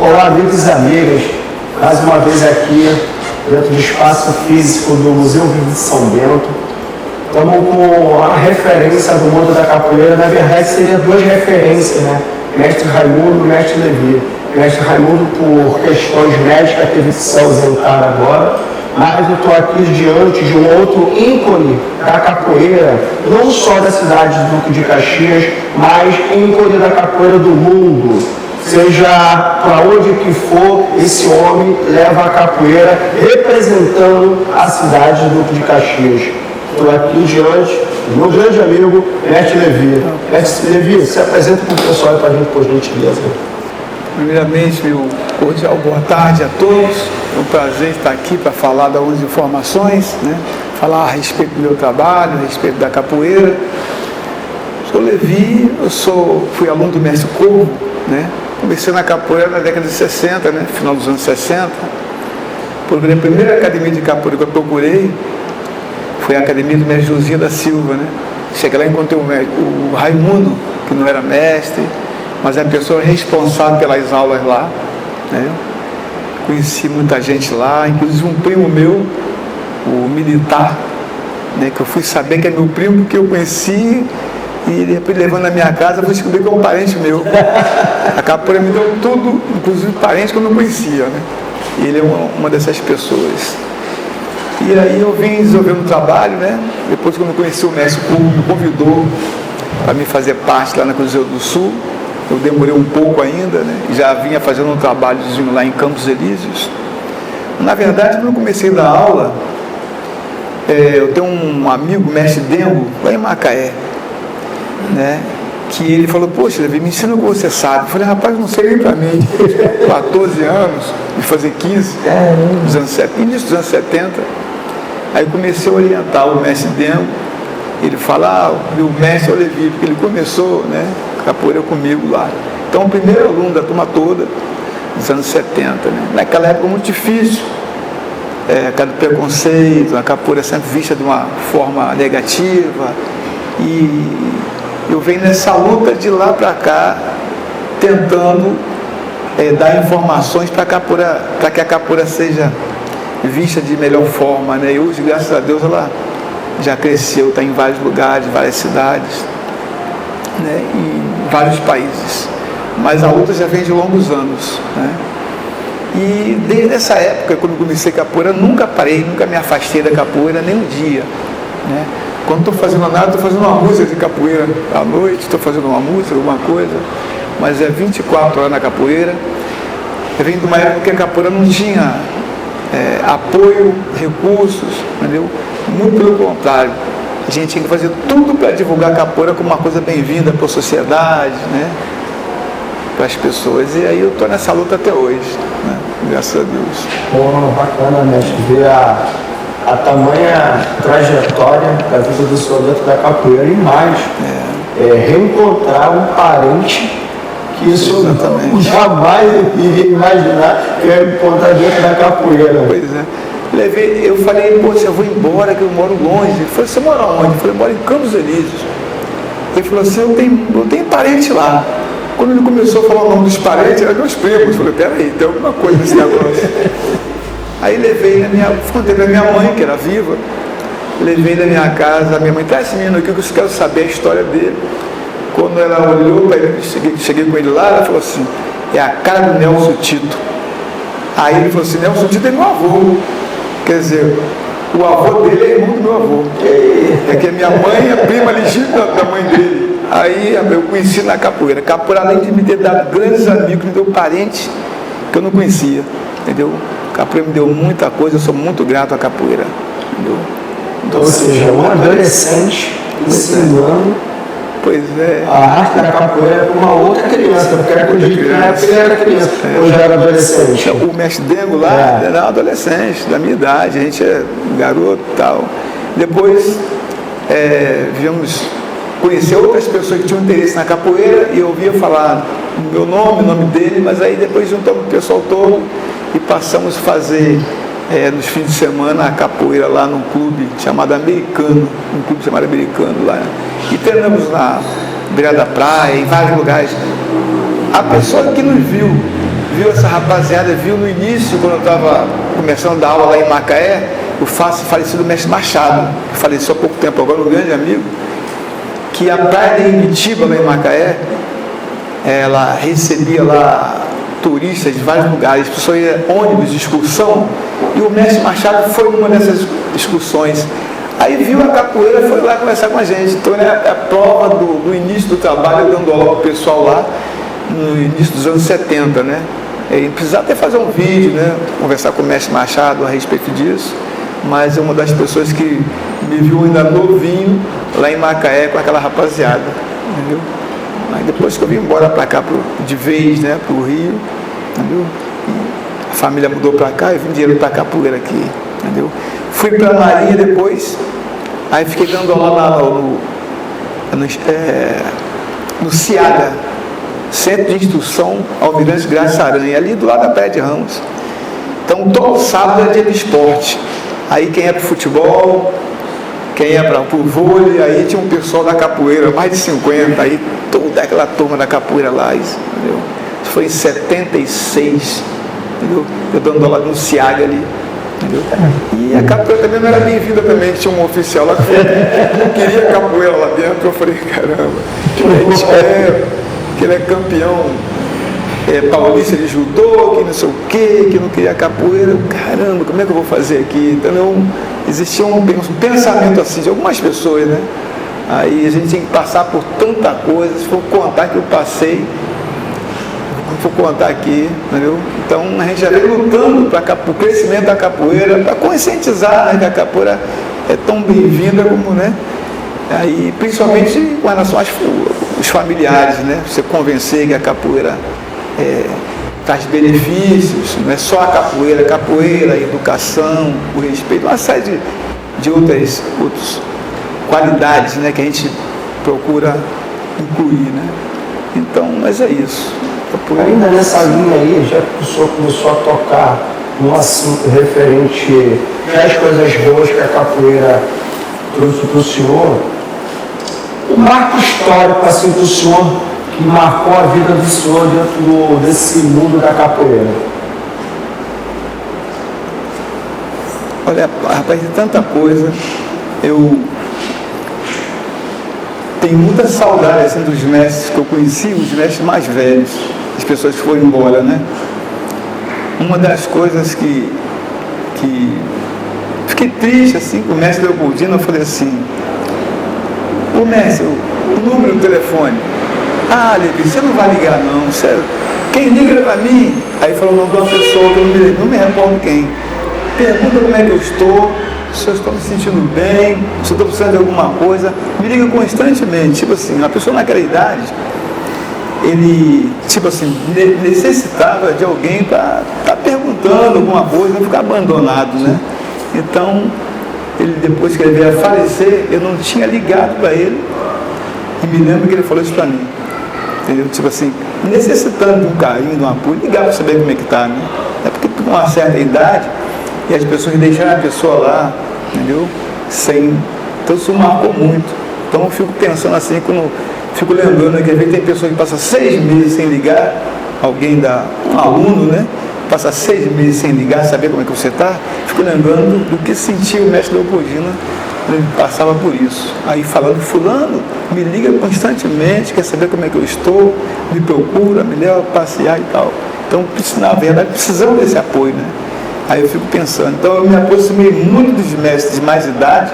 Olá, amigos e amigas, mais uma vez aqui dentro do espaço físico do Museu Vivo de São Bento. Estamos com a referência do mundo da capoeira. Na verdade, seriam duas referências, né? Mestre Raimundo e Mestre Levi. Mestre Raimundo, por questões médicas, teve que se ausentar agora, mas eu estou aqui diante de um outro ícone da capoeira, não só da cidade de Duque de Caxias, mas ícone da capoeira do mundo. Seja para onde que for, esse homem leva a capoeira representando a cidade de Duque de Caxias. Estou aqui diante do meu grande amigo, Mestre Levi. Mestre Levi, se apresenta para o pessoal para a gente, por gentileza. Primeiramente, meu cordial boa tarde a todos. É um prazer estar aqui para falar de algumas informações, né? Falar a respeito do meu trabalho, a respeito da capoeira. Sou Levi, fui aluno do Mestre Corvo, né? Comecei na capoeira na década de 60, né? Final dos anos 60. Procurei a primeira academia de capoeira que eu procurei, foi a academia do Mestre Josinho da Silva, né? Cheguei lá e encontrei o Raimundo, que não era mestre, mas é a pessoa responsável pelas aulas lá, né? Conheci muita gente lá, inclusive um primo meu, o militar, né? Que eu fui saber que é meu primo, que eu conheci, e depois levando na minha casa, eu fui descobrir que é um parente meu. A capoeira me deu tudo, inclusive parente que eu não conhecia, né? E ele é uma dessas pessoas. E aí eu vim desenvolvendo um trabalho, né? Depois, quando eu conheci o Mestre Corvo, me convidou para me fazer parte lá na Cruzeiro do Sul. Eu demorei um pouco ainda, né? Já vinha fazendo um trabalhozinho lá em Campos Elíseos. Na verdade, quando eu comecei a dar aula, eu tenho um amigo, Mestre Dengo, lá em Macaé, né? Que ele falou: poxa, Levi, me ensina o que você sabe. Eu falei: rapaz, não sei nem para mim. 14 anos, de fazer 15, nos anos 70, início dos anos 70. Aí comecei a orientar o Mestre Dengo. Ele fala: o mestre é o Levi, porque ele começou, né, capoeira comigo lá. Então, o primeiro aluno da turma toda, dos anos 70, né? Naquela época muito difícil, cada preconceito, a capoeira sempre vista de uma forma negativa, e eu venho nessa luta de lá para cá, tentando dar informações para que a capoeira seja vista de melhor forma, né? E hoje, graças a Deus, ela já cresceu, está em vários lugares, várias cidades, né? Em vários países. Mas a luta já vem de longos anos, né? E desde essa época, quando eu comecei capoeira, nunca parei, nunca me afastei da capoeira, nem um dia, né? Quando estou fazendo nada, estou fazendo uma música de capoeira à noite, estou fazendo uma música, alguma coisa, mas é 24 horas na capoeira. Eu venho de uma época que a capoeira não tinha apoio, recursos, entendeu? Muito pelo contrário, a gente tinha que fazer tudo para divulgar a capoeira como uma coisa bem-vinda para a sociedade, né? Para as pessoas. E aí eu estou nessa luta até hoje, né? Graças a Deus. Bom, bacana, mestre, ver a tamanha trajetória da vida do senhor dentro da capoeira e mais, reencontrar um parente que isso jamais iria imaginar que eu ia encontrar dentro da capoeira. Pois é. Eu falei: poxa, eu vou embora, que eu moro longe. Ele falou: você mora onde? Eu falei: eu moro em Campos Elíseos. Ele falou assim: eu tenho parente lá. Quando ele começou a falar o nome dos parentes, eram meus primos. Eu falei: peraí, tem alguma coisa nesse negócio. Aí contei pra minha mãe, que era viva, levei na minha casa, a minha mãe: traz esse menino aqui que eu quero saber a história dele. Quando ela olhou para ele, cheguei com ele lá, ela falou assim: é a cara do Nelson Tito. Aí ele falou assim: Nelson Tito é meu avô. Quer dizer, o avô dele é irmão do meu avô. É que a minha mãe é prima legítima da mãe dele. Aí eu conheci na capoeira. Capoeira, além de me ter dado grandes amigos, me deu parentes que eu não conhecia, entendeu? Capoeira me deu muita coisa, eu sou muito grato à capoeira, entendeu? Então, ou seja, um adolescente ensinando Pois é. a arte da capoeira para uma outra criança, porque eu acredito que na época ele era criança, ou já era adolescente. O mestre Dengo lá era um adolescente, da minha idade, a gente é garoto e tal. Depois viemos conhecer outras pessoas que tinham interesse na capoeira e eu ouvia falar o meu nome, o nome dele, mas aí depois juntamos o pessoal todo e passamos a fazer nos fins de semana a capoeira lá num clube chamado Americano, lá. E treinamos na beira da praia, em vários lugares. A pessoa que nos viu viu essa rapaziada, viu no início, quando eu estava começando a dar aula lá em Macaé, o falecido mestre Machado, que faleceu há pouco tempo agora, um grande amigo, que a praia de Ibitiba, lá em Macaé, ela recebia lá turistas de vários lugares, as pessoas iam ônibus de excursão, e o mestre Machado foi numa dessas excursões. Aí viu a capoeira e foi lá conversar com a gente. Então é a prova do início do trabalho, dando aula para o pessoal lá, no início dos anos 70, né? E precisava até fazer um vídeo, né? Conversar com o mestre Machado a respeito disso, mas é uma das pessoas que me viu ainda novinho lá em Macaé com aquela rapaziada, entendeu? Mas depois que eu vim embora para cá, de vez, né, para o Rio, entendeu? A família mudou para cá, eu vim dinheiro para capoeira aqui, entendeu? Fui para a Marinha depois, aí fiquei dando aula no CIAGA, Centro de Instrução Almirante Graça Aranha, ali do lado da Praia de Ramos. Então todo sábado é dia de esporte. Aí quem é para o futebol, quem é para o vôlei, aí tinha um pessoal da capoeira, mais de 50, aí toda aquela turma da capoeira lá, entendeu? Isso foi em 76, entendeu? Eu dando aula no CIAGA ali, entendeu? E a capoeira também não era bem-vinda também, tinha um oficial lá que não queria capoeira lá dentro. Eu falei, caramba, que ele é campeão paulista de judô, que não sei o quê, que não queria capoeira. Caramba, como é que eu vou fazer aqui? Então existia um pensamento assim de algumas pessoas, né? Aí a gente tem que passar por tanta coisa. Se for contar que eu passei, vou contar aqui, entendeu? Então a gente já vem lutando para o crescimento da capoeira, para conscientizar, né, que a capoeira é tão bem-vinda como, né? Aí, principalmente com relação aos familiares, né? Você convencer que a capoeira traz benefícios, não é só a capoeira, a educação, o respeito, uma série de outras qualidades, né, que a gente procura incluir, né? Então, mas é isso. Capoeira. Ainda nessa linha aí, já que o senhor começou a tocar no assunto referente às coisas boas que a capoeira trouxe para o senhor, o marco histórico assim para o senhor que marcou a vida do senhor dentro desse mundo da capoeira? Olha, rapaz, de tanta coisa, eu tenho muita saudade assim, dos mestres que eu conheci, os mestres mais velhos, as pessoas que foram embora, né? Uma das coisas que fiquei triste assim com o mestre Leopoldino, eu falei assim, ô mestre, o número do telefone. Ah, Levi, você não vai ligar não, sério. Quem liga para mim? Aí falou o nome de uma pessoa que eu não me recordo quem. Pergunta como é que eu estou, se eu estou me sentindo bem, se eu estou precisando de alguma coisa. Me liga constantemente. Tipo assim, uma pessoa naquela idade, ele, tipo assim, necessitava de alguém para estar perguntando alguma coisa, não ficar abandonado, né? Então, ele, depois que ele veio a falecer, eu não tinha ligado para ele, e me lembro que ele falou isso para mim. Entendeu? Tipo assim, necessitando de um carinho, de um apoio, ligar para saber como é que está, né? É porque com uma certa idade, e as pessoas deixaram a pessoa lá, entendeu? Então isso marcou muito. Então eu fico pensando assim, fico lembrando que às vezes tem pessoas que passam 6 meses sem ligar, um aluno, né? Passa 6 meses sem ligar, saber como é que você está. Fico lembrando do que sentiu o mestre Leopoldino, ele passava por isso. Aí falando, fulano, me liga constantemente, quer saber como é que eu estou, me procura, me leva a passear e tal. Então, na verdade, precisamos desse apoio, né? Aí eu fico pensando, então eu me aproximei muito dos mestres de mais idade,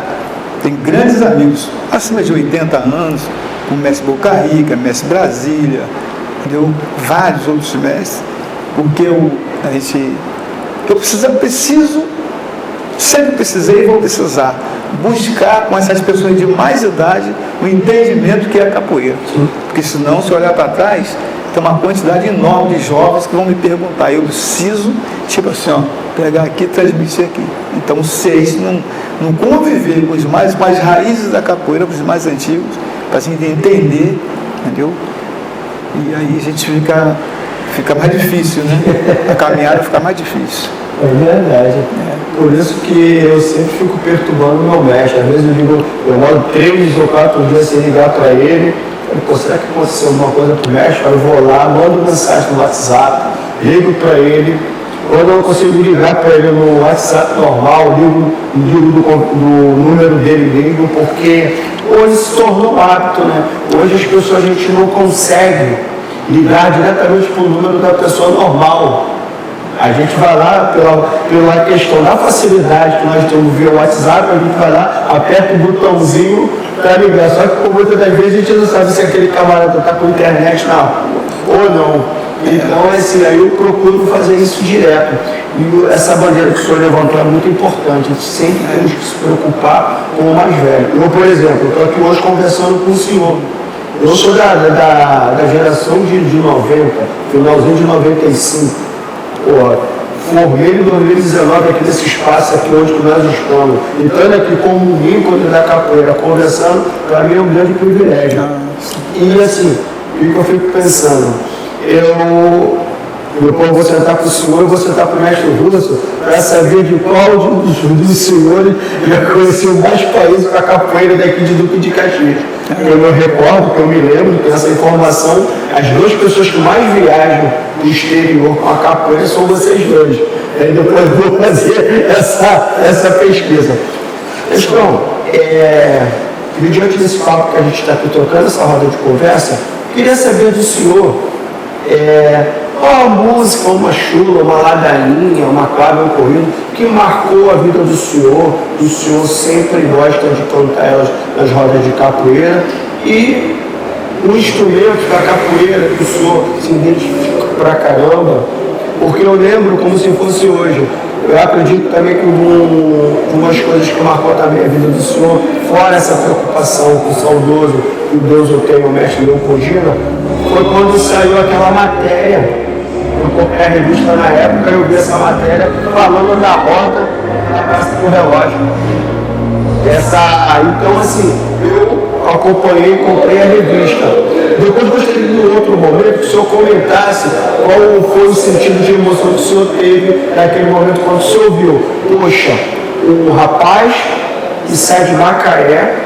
tenho grandes amigos, acima de 80 anos, o mestre Boca Rica, mestre Brasília, entendeu? Vários outros mestres, porque sempre precisei e vou precisar buscar com essas pessoas de mais idade o entendimento que é a capoeira. Porque senão, se olhar para trás, tem uma quantidade enorme de jovens que vão me perguntar. Eu preciso, tipo assim, ó, pegar aqui e transmitir aqui. Então, se não conviver com as raízes da capoeira, com os mais antigos, para a gente entender, entendeu? E aí a gente fica mais difícil, né? A caminhada fica mais difícil. É verdade. Por isso que eu sempre fico perturbando o meu mestre. Às vezes eu mando 3 ou 4 dias sem ligar para ele. Pô, será que aconteceu alguma coisa pro mestre? Eu vou lá, mando mensagem no WhatsApp, ligo para ele. Quando eu não consigo ligar para ele no WhatsApp normal, ligo do número dele, ligo, porque hoje se tornou hábito, né? Hoje as pessoas, a gente não consegue ligar diretamente para o número da pessoa normal. A gente vai lá pela questão da facilidade que nós temos via WhatsApp, a gente vai lá, aperta o botãozinho para ligar. Só que por muitas das vezes a gente não sabe se aquele camarada está com internet na rua ou não. Então, assim, aí eu procuro fazer isso direto. E essa bandeira que o senhor levantou é muito importante. A gente sempre temos que se preocupar com o mais velho. Eu, por exemplo, estou aqui hoje conversando com o senhor. Eu sou da geração de 90, finalzinho de 95. Formei em 2019 aqui nesse espaço aqui onde nós estamos. Entrando aqui como um ícone da capoeira, conversando, para mim é um grande privilégio. E assim, o que eu fico pensando? Depois eu vou sentar com o senhor e vou sentar com o mestre Russo para saber de qual dos senhores já conheceu mais países para a capoeira daqui de Duque de Caxias. Eu me recordo, que eu me lembro, que essa informação, as duas pessoas que mais viajam do exterior com a capoeira são vocês dois. Aí depois eu vou fazer essa pesquisa. Então, diante desse papo que a gente está aqui trocando, essa roda de conversa, queria saber do senhor qual a música, uma chula, uma ladainha, uma clave, um corrido, que marcou a vida do senhor sempre gosta de cantar elas nas rodas de capoeira, e um instrumento da capoeira que o senhor se identifica pra caramba, porque eu lembro como se fosse hoje. Eu acredito também que umas coisas que marcou também a vida do senhor, fora essa preocupação com o saudoso, que Deus o tenha, o mestre Leopoldina, foi quando saiu aquela matéria, eu comprei a revista na época, eu vi essa matéria falando da roda da Praça do Relógio. Então assim, eu acompanhei, comprei a revista. Depois gostaria de um outro momento que o senhor comentasse qual foi o sentido de emoção que o senhor teve naquele momento quando o senhor viu, poxa, um rapaz que sai de Macaé,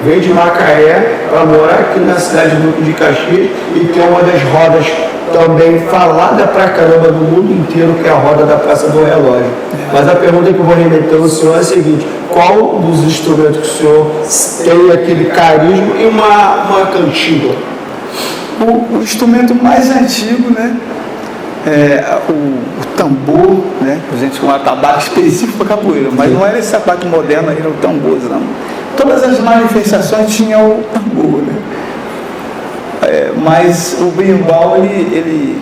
vem de Macaé para morar aqui na cidade do Duque de Caxias e tem uma das rodas também falada pra caramba do mundo inteiro, que é a roda da Praça do Relógio. Mas a pergunta que eu vou remeter ao senhor é a seguinte: qual dos instrumentos que o senhor tem aquele carisma e uma cantiga? O instrumento mais antigo, né, é o tambor, né, a gente com um atabaque específico para capoeira, mas não era esse atabaque moderno, era o tambor, não. Todas as manifestações tinham o tambor, né? Mas o berimbau, ele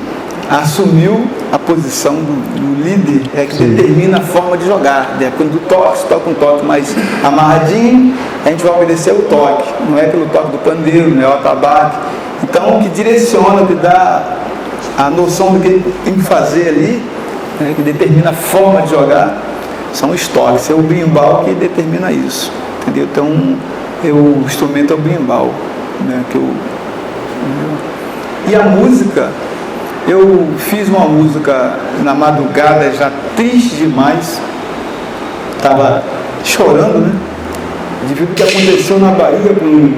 assumiu a posição do líder, que determina a forma de jogar. Quando se toca um toque mais amarradinho, a gente vai obedecer o toque, não é pelo toque do pandeiro, não é o atabaque. Então, o que direciona, o que dá a noção do que ele tem que fazer ali, né, que determina a forma de jogar, são os toques. É o berimbau que determina isso, entendeu? Então, o instrumento é o berimbau, né, e a música, eu fiz uma música na madrugada, já triste demais, estava chorando, né, devido ao que aconteceu na Bahia com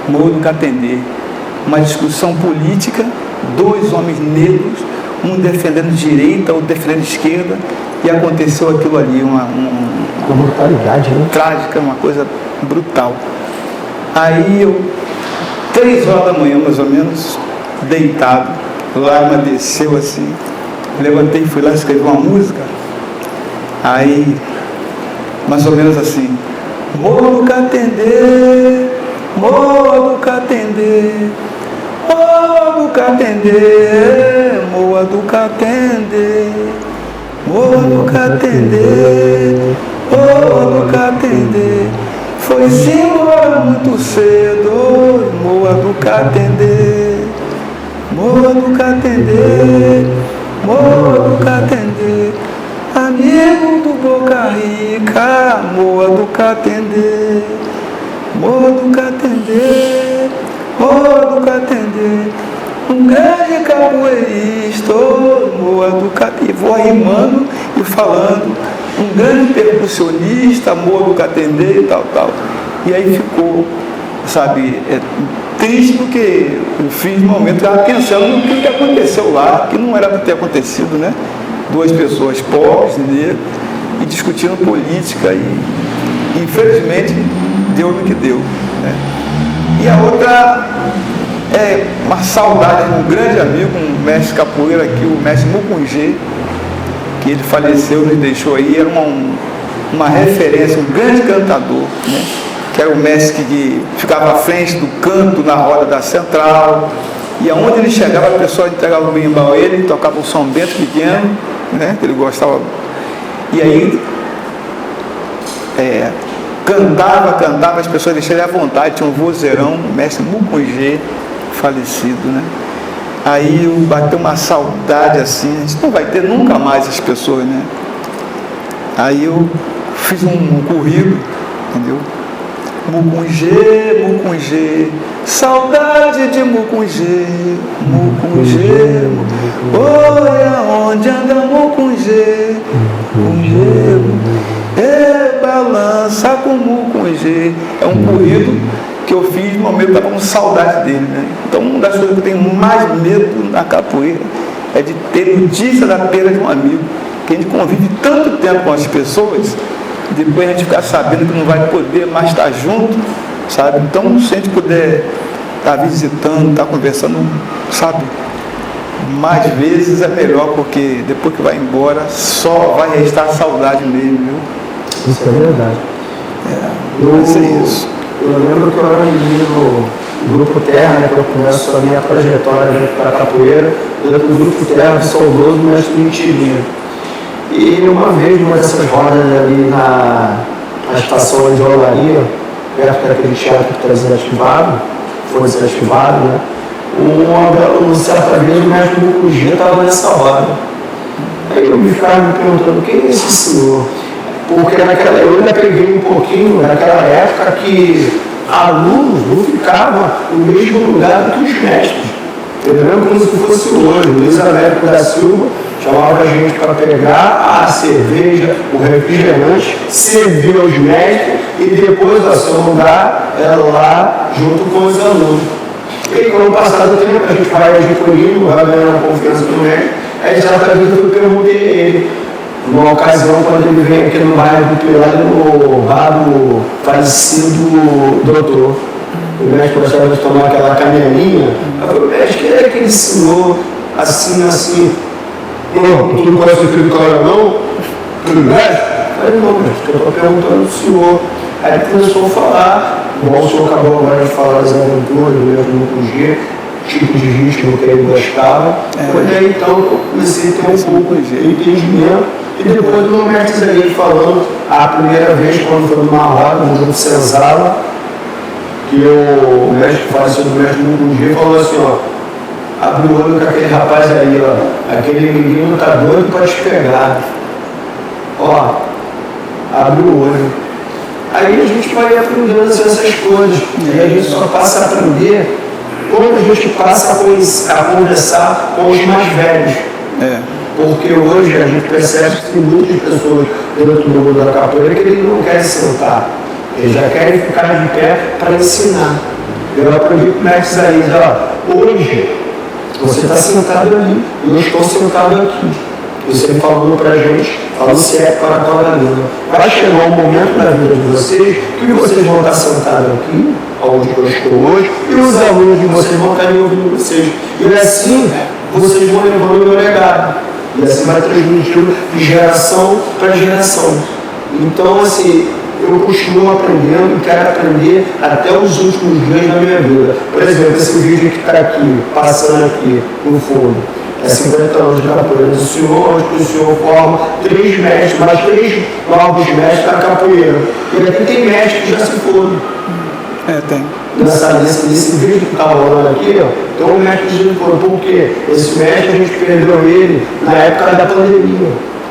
Moa do Catendê, uma discussão política, dois homens negros, um defendendo direita, outro defendendo esquerda, e aconteceu aquilo ali, uma brutalidade, né? Trágica, uma coisa brutal. Aí eu, 3 horas da manhã mais ou menos, deitado, lágrima desceu assim, levantei e fui lá escrever uma música, aí mais ou menos assim: Moa do Catendê, Moa do Catendê, Moa do Catendê, Moa do Catendê, Moa do Catendê, Moa do Catendê, foi-se embora muito cedo, Moa do Catendê, Moa do Catendê, Moa do Catendê, amigo do Boca Rica, Moa do Catendê, Moa do Catendê, Moa do Catendê, um grande capoeirista, Moa do Catendê, vou rimando e falando, um grande percussionista, Moa do Catendê e tal. E aí ficou, sabe, triste porque eu fiz no momento, estava pensando no que aconteceu lá, que não era para ter acontecido, né? Duas pessoas pobres, negras, e discutindo política, e infelizmente deu no que deu, né? E a outra é uma saudade de um grande amigo, um mestre capoeira aqui, o mestre Mucungê, que ele faleceu, nos deixou aí, era uma referência, um grande cantador, né? Que era o mestre que ficava à frente do canto na roda da central, e aonde ele chegava, a pessoa entregava o berimbau a ele, tocava um São Bento pequeno, né? Que ele gostava, e aí cantava, as pessoas deixaram à vontade, tinha um vozeirão, o mestre Mucungê, falecido, né? Aí bateu uma saudade assim, a gente não vai ter nunca mais as pessoas, né? Aí eu fiz um currículo, entendeu? Mucungê, saudade de Mucungê, olha onde anda Mucungê, balança com Mucungê. É um currículo que eu fiz no momento que eu estava com saudade dele, né? Então, uma das coisas que eu tenho mais medo na capoeira é de ter notícia da perda de um amigo, que a gente convive tanto tempo com as pessoas, depois a gente ficar sabendo que não vai poder mais estar junto, sabe? Então, se a gente puder estar visitando, estar conversando, sabe, mais vezes é melhor, porque depois que vai embora, só vai restar saudade mesmo, viu? Isso é verdade. Vai ser isso. Eu lembro que eu era menino do Grupo Terra, né, que eu começo a minha trajetória dentro da capoeira, dentro do Grupo Terra, saudoso mestre Mentirinha. E uma vez, numa dessas rodas ali na estação de Olaria, perto daquele teatro que trazia arquivado, foi desarquivado, né? Certa vez o mestre Mucungê estava nessa roda. Aí eu me ficava me perguntando, quem é esse senhor? Porque eu ainda peguei um pouquinho naquela época que alunos não ficavam no mesmo lugar do que os mestres. Eu lembro como se fosse hoje. O Luiz Américo da Silva chamava a gente para pegar a cerveja, o refrigerante, servir aos mestres e depois o seu lugar era lá junto com os alunos. E quando passado o tempo, a gente vai agir com ele, vai ganhar a confiança do mestre. Aí certa vez eu perguntei a ele, numa ocasião, quando ele veio aqui no bairro do Pilar, no bar do falecido doutor. O médico gostava de tomar aquela canelinha. Eu falei, médico, quem é aquele senhor assim? Tu não conhece o filho do cara, não? Filho do médico? Eu falei, não, médico, eu estou perguntando do senhor. Aí ele começou a falar, igual o senhor acabou agora de falar das aventuras do mesmo Mucungê, tipo de ritmo que ele gostava. Foi daí então que eu comecei a ter um pouco de entendimento. E depois do meu mestre aí falando, a primeira vez quando foi numa roda, no grupo Senzala, que o mestre falecido do mestre Mucungê falou assim, ó, abre o olho com aquele rapaz aí, ó, aquele menino tá doido para te pegar. Ó, abre o olho. Aí a gente vai aprendendo essas coisas. E a gente só passa a aprender quando a gente passa a conversar com os mais velhos. Porque hoje a gente percebe que tem muitas pessoas dentro do mundo da capoeira que eles não querem sentar. Eles já querem ficar de pé para ensinar. Eu aprendi com o mestre aí, ó, hoje você está sentado ali, e eu estou sentado aqui. Você falando para a gente, falando se é para a capoeira. Vai chegar um momento na vida de vocês que vocês vão estar sentados aqui, onde eu estou hoje, e os alunos de vocês vão estar ouvindo vocês. E assim, vocês vão levando o meu legado. E assim vai transmitindo de geração para geração. Então, assim, eu continuo aprendendo e quero aprender até os últimos dias da minha vida. Por exemplo, esse vídeo que está aqui, passando aqui no fundo, é 50 anos de capoeira do senhor, onde o senhor forma 3 mestres, mais 3 novos mestres da capoeira. E aqui tem mestres que já se foram. Tem. Nesse vídeo que está rolando aqui, ó, tem um mestre que já se foram. Por quê? Esse mestre a gente perdeu ele na época da pandemia.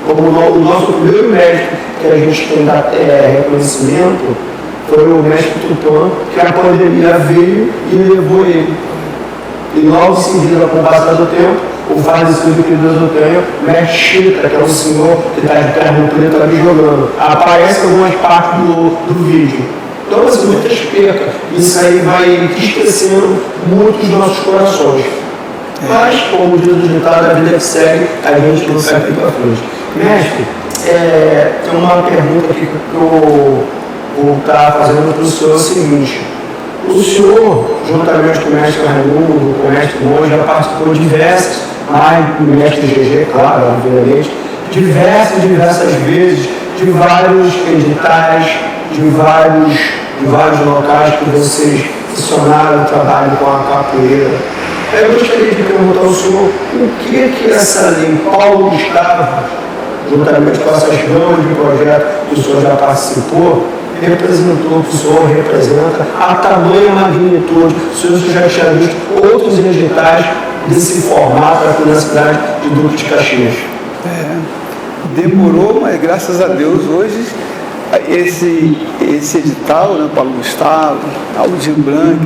Como o nosso primeiro mestre que a gente tem reconhecimento foi o mestre Tupã, que a pandemia veio e levou ele. E logo em seguida, com o passar do tempo, o falecido que Deus o tenha, o mestre Chita, que é o senhor que está de terno preto ali jogando. Aparece algumas partes do vídeo. Então, assim, muitas percas. Isso aí vai entristecendo muito os nossos corações. Mas, como diz o ditado, a vida que segue, a gente não segue para frente. Mestre, tem uma pergunta aqui que eu vou estar fazendo para o senhor, é o seguinte. O senhor, juntamente com o mestre Raimundo, com o mestre Moura, já participou de diversas, mais o mestre GG, claro, obviamente, diversas vezes, de vários editais, de vários locais que vocês funcionaram o trabalho com a capoeira. Eu gostaria de perguntar ao senhor o que essa lei Paulo Gustavo, juntamente com essas grandes de projetos que o senhor já participou, representou, que o senhor representa, a tamanha magnitude. O senhor já tinha visto outros editais desse formato aqui na cidade de Duque de Caxias. Demorou, mas graças a Deus hoje esse edital, né, Paulo Gustavo, Aldir Blanc,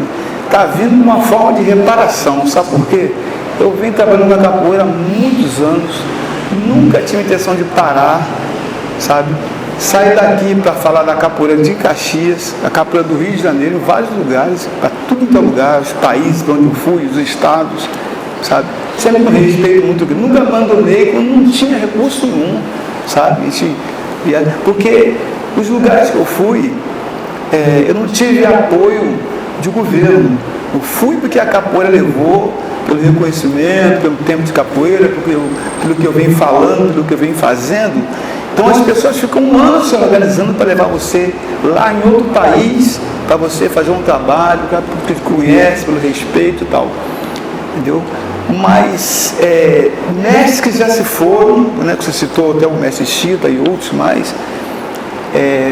está vindo de uma forma de reparação. Sabe por quê? Eu venho trabalhando na capoeira há muitos anos, nunca tive intenção de parar, sabe? Saí daqui para falar da capoeira de Caxias, a capoeira do Rio de Janeiro, em vários lugares, para tudo que é lugar, os países para onde eu fui, os estados, sabe? Sempre com respeito muito grande. Nunca abandonei quando não tinha recurso nenhum, sabe? Porque os lugares que eu fui, eu não tive apoio de governo. Eu fui porque a capoeira levou, pelo reconhecimento, pelo tempo de capoeira, pelo que eu venho falando, pelo que eu venho fazendo. Então as pessoas ficam anos se organizando para levar você lá em outro país, para você fazer um trabalho, que te conhece, pelo respeito e tal. Entendeu? Mas mestres que já se foram, né, que você citou até o mestre Chita e outros mais, é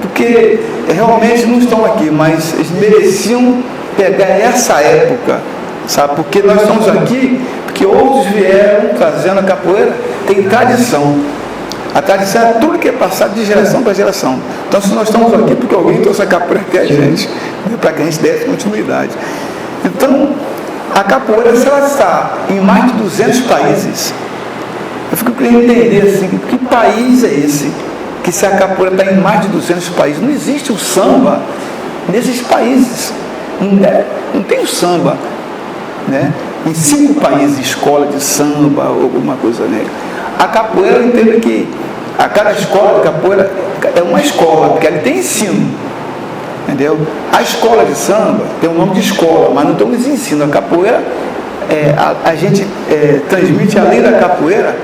porque realmente não estão aqui, mas eles mereciam pegar essa época, sabe? Porque nós estamos aqui, porque outros vieram trazendo a capoeira, tem tradição. A tradição é tudo que é passado de geração para geração. Então, se nós estamos aqui, porque alguém trouxe a capoeira até a gente, para que a gente desse continuidade. Então, a capoeira, se ela está em mais de 200 países, eu fico querendo entender assim, que país é esse? Que se a capoeira está em mais de 200 países, não existe o samba nesses países. Não tem o samba, né? Em 5 países, escola de samba, alguma coisa, né? A capoeira, eu entendo que a cada escola de capoeira é uma escola, porque ela tem ensino, entendeu? A escola de samba tem o nome de escola, mas não tem os ensinos. A capoeira, a gente transmite, além da capoeira,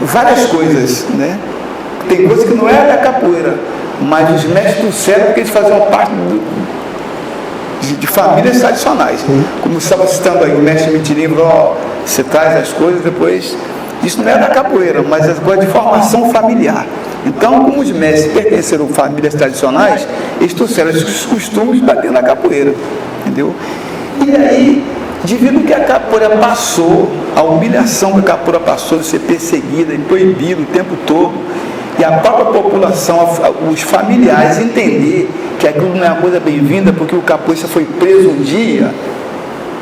várias coisas, né? Tem coisa que não é da capoeira, mas os mestres do cérebro, porque eles faziam parte de famílias tradicionais. Como você estava citando aí, o mestre Mitirim falou, você traz as coisas, depois... Isso não é da capoeira, mas é coisa de formação familiar. Então, como os mestres pertenceram a famílias tradicionais, eles trouxeram esses costumes para dentro da capoeira, entendeu? E aí, devido que a capoeira passou, a humilhação que a capoeira passou de ser perseguida e proibida o tempo todo, e a própria população, os familiares, entender que aquilo não é uma coisa bem-vinda, porque o capoeirista foi preso um dia,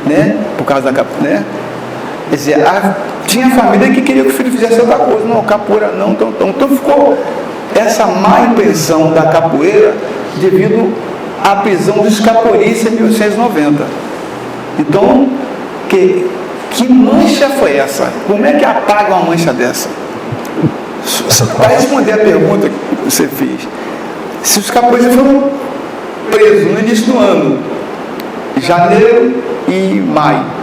né? Por causa da capoeira, né? Quer dizer, tinha família que queria que o filho fizesse outra coisa, não, capoeira não, então ficou essa má impressão da capoeira devido à prisão dos capoeiristas em 1890. Então, que mancha foi essa? Como é que apaga uma mancha dessa? Para responder a pergunta que você fez, se os capoeiristas foram presos no início do ano, janeiro e maio,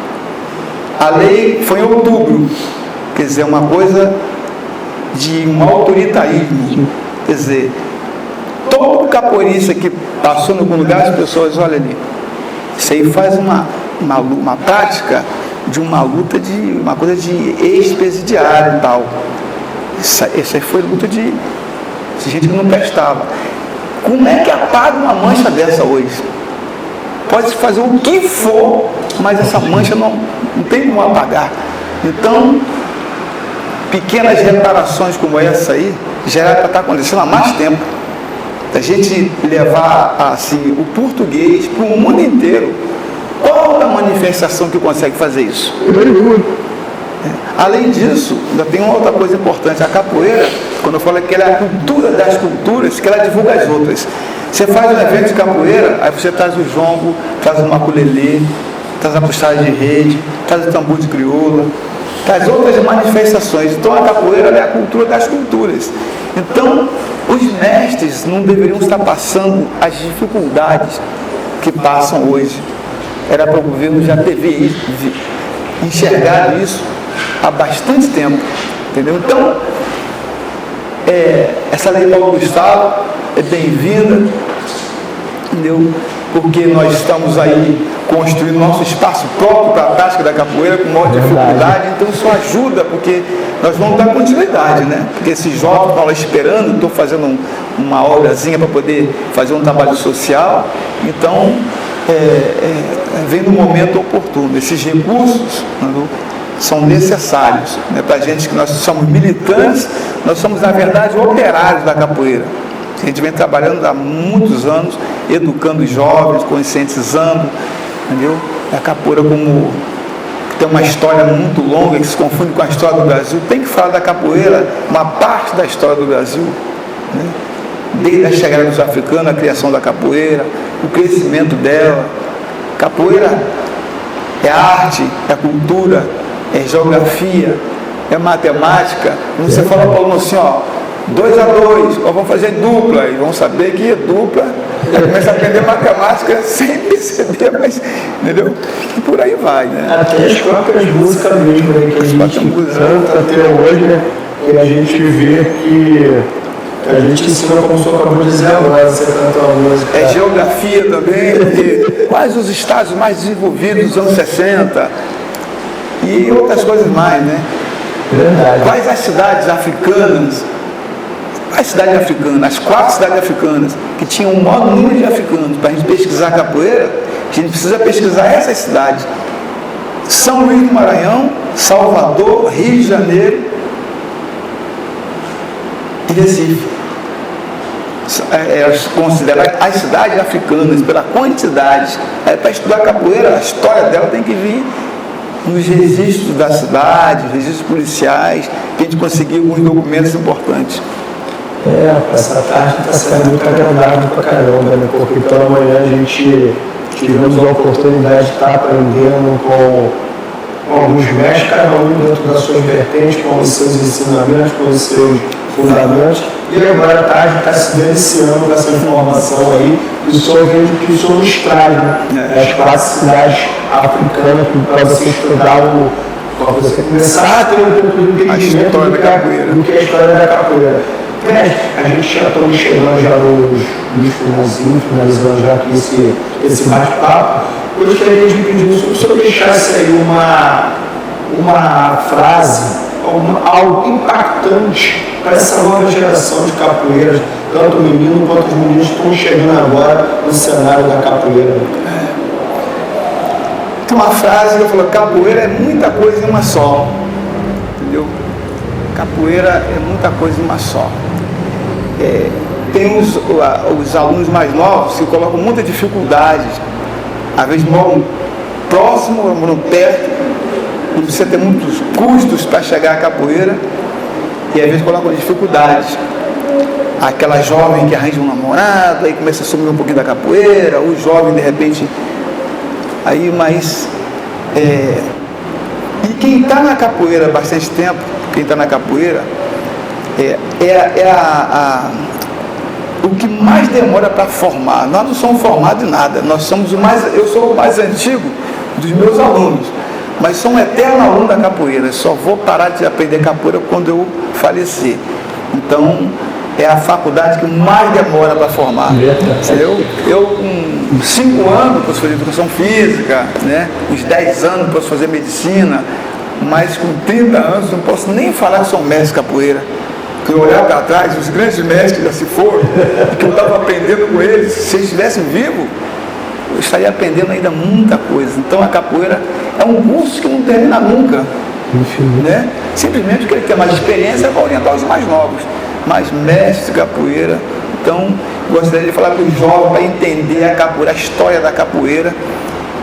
a lei foi em outubro, quer dizer, uma coisa de um autoritarismo, quer dizer, todo capoeirista que passou em algum lugar, as pessoas, olha ali, isso aí faz uma prática de uma luta de, uma coisa de ex-presidiário e tal. Isso aí foi luta de gente que não prestava. Como é que apaga uma mancha dessa hoje? Pode fazer o que for, mas essa mancha não tem como apagar. Então, pequenas reparações como essa aí, já era para estar acontecendo há mais tempo. A gente levar assim, o português para o mundo inteiro. Qual a manifestação que consegue fazer isso? Além disso, ainda tem uma outra coisa importante. A capoeira, quando eu falo que ela é a cultura das culturas, que ela divulga as outras. Você faz um evento de capoeira, aí você traz o jongo, traz o maculelê, traz a puxada de rede, traz o tambor de crioula, traz outras manifestações. Então a capoeira é a cultura das culturas. Então, os mestres não deveriam estar passando as dificuldades que passam hoje. Era para o governo já ter enxergado isso há bastante tempo, entendeu? Então, essa lei Paulo Gustavo é bem-vinda, entendeu? Porque nós estamos aí construindo nosso espaço próprio para a prática da capoeira com maior dificuldade, então isso ajuda, porque nós vamos dar continuidade, né? Porque esses jovens estão lá esperando, estou fazendo uma obrazinha para poder fazer um trabalho social, então vem no momento oportuno. Esses recursos, entendeu, são necessários, né, para a gente que nós somos militantes, nós somos, na verdade, operários da capoeira. A gente vem trabalhando há muitos anos, educando os jovens, conscientizando, entendeu? A capoeira como tem uma história muito longa que se confunde com a história do Brasil. Tem que falar da capoeira, uma parte da história do Brasil, né? Desde a chegada dos africanos, a criação da capoeira, o crescimento dela. Capoeira é arte, é cultura, é geografia, é matemática. Quando você fala para o aluno assim, 2 a 2, vamos fazer dupla, e vão saber que é dupla, já começa a aprender matemática sem perceber, mas, entendeu? E por aí vai, né? Até as próprias músicas mesmo, né, que a gente canta até hoje, né? E a gente vê que a gente ensina, como o senhor acabou de dizer agora, você canta uma música. É geografia também, porque quais os estados mais desenvolvidos dos anos 60 e outras coisas mais, né? Verdade. Quais as cidades africanas, as 4 cidades africanas que tinham o maior número de africanos. Para a gente pesquisar capoeira, a gente precisa pesquisar essas cidades: São Luís do Maranhão, Salvador, Rio de Janeiro e Recife. Elas consideram as cidades africanas pela quantidade. Para estudar capoeira, a história dela tem que vir nos registros da cidade, registros policiais, que a gente conseguiu alguns documentos importantes. Essa tarde está sendo muito agradável pra caramba, né? Porque pela manhã a gente tivemos a oportunidade de estar aprendendo com alguns mestres, cada um dentro das suas vertentes, com os seus ensinamentos, com os seus fundamentos. E agora à tarde está se deliciando com essa informação aí, e o senhor vejo que o senhor nos traz, né? As 4 cidades africanas para você estudar para você começar a ter um pouco de entendimento do que é a história da capoeira. A gente já está chegando já nos finalzinhos, finalizando já aqui esse bate-papo. Eu gostaria de pedir se o senhor deixasse aí uma frase, algo impactante para essa nova geração de capoeiras, tanto o menino quanto os meninos que estão chegando agora no cenário da capoeira. Tem uma frase que eu falo: capoeira é muita coisa em uma só, entendeu? Capoeira é muita coisa em uma só. Tem os alunos mais novos que colocam muita dificuldade, às vezes moram próximo, moram perto, não precisa ter muitos custos para chegar à capoeira, e às vezes colocam dificuldades. Aquela jovem que arranja um namorado, aí começa a sumir um pouquinho da capoeira, o jovem de repente, aí, mas e quem está na capoeira há bastante tempo, quem está na capoeira, o que mais demora para formar. Nós não somos formados em nada, eu sou o mais antigo dos meus alunos, mas sou um eterno aluno da capoeira. Só vou parar de aprender capoeira quando eu falecer. Então, é a faculdade que mais demora para formar. Eu com 5 anos posso fazer educação física, né? Uns 10 anos posso fazer medicina, mas com 30 anos não posso nem falar que sou mestre de capoeira. Se eu olhar para trás, os grandes mestres que já se foram, que eu estava aprendendo com eles, se eles estivessem vivos, eu estaria aprendendo ainda muita coisa. Então a capoeira é um curso que não termina nunca, né? Simplesmente porque ele tem mais experiência para orientar os mais novos, mas mestre de capoeira. Então gostaria de falar para os jovens, para entender a capoeira, a história da capoeira,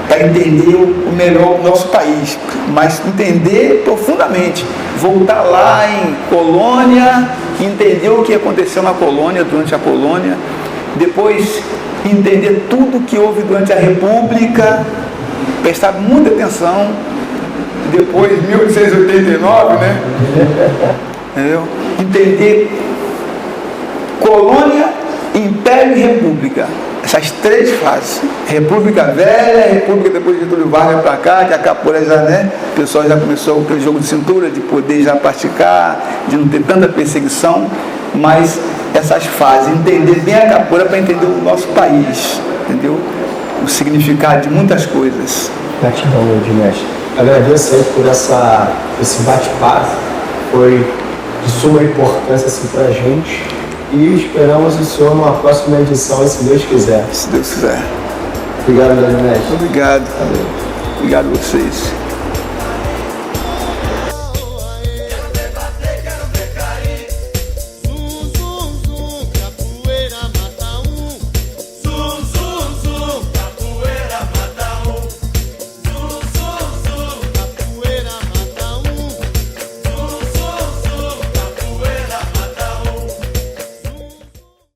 para entender o melhor o nosso país, mas entender profundamente, voltar lá em colônia, entender o que aconteceu na colônia, durante a colônia, depois entender tudo que houve durante a República, prestar muita atenção, depois 1889, né? Entendeu? Entender colônia, império e república. Essas três fases. República velha, república depois de Getúlio Vargas para cá, que a capoeira já, né? O pessoal já começou aquele jogo de cintura, de poder já praticar, de não ter tanta perseguição, mas essas fases, entender bem a capoeira para entender o nosso país, entendeu? O significado de muitas coisas. Gratidão, meu mestre. Agradeço aí por esse bate-papo, foi de suma importância assim, para a gente. E esperamos o senhor numa próxima edição, se Deus quiser. Se Deus quiser. Obrigado, grande mestre. Obrigado. Obrigado a vocês.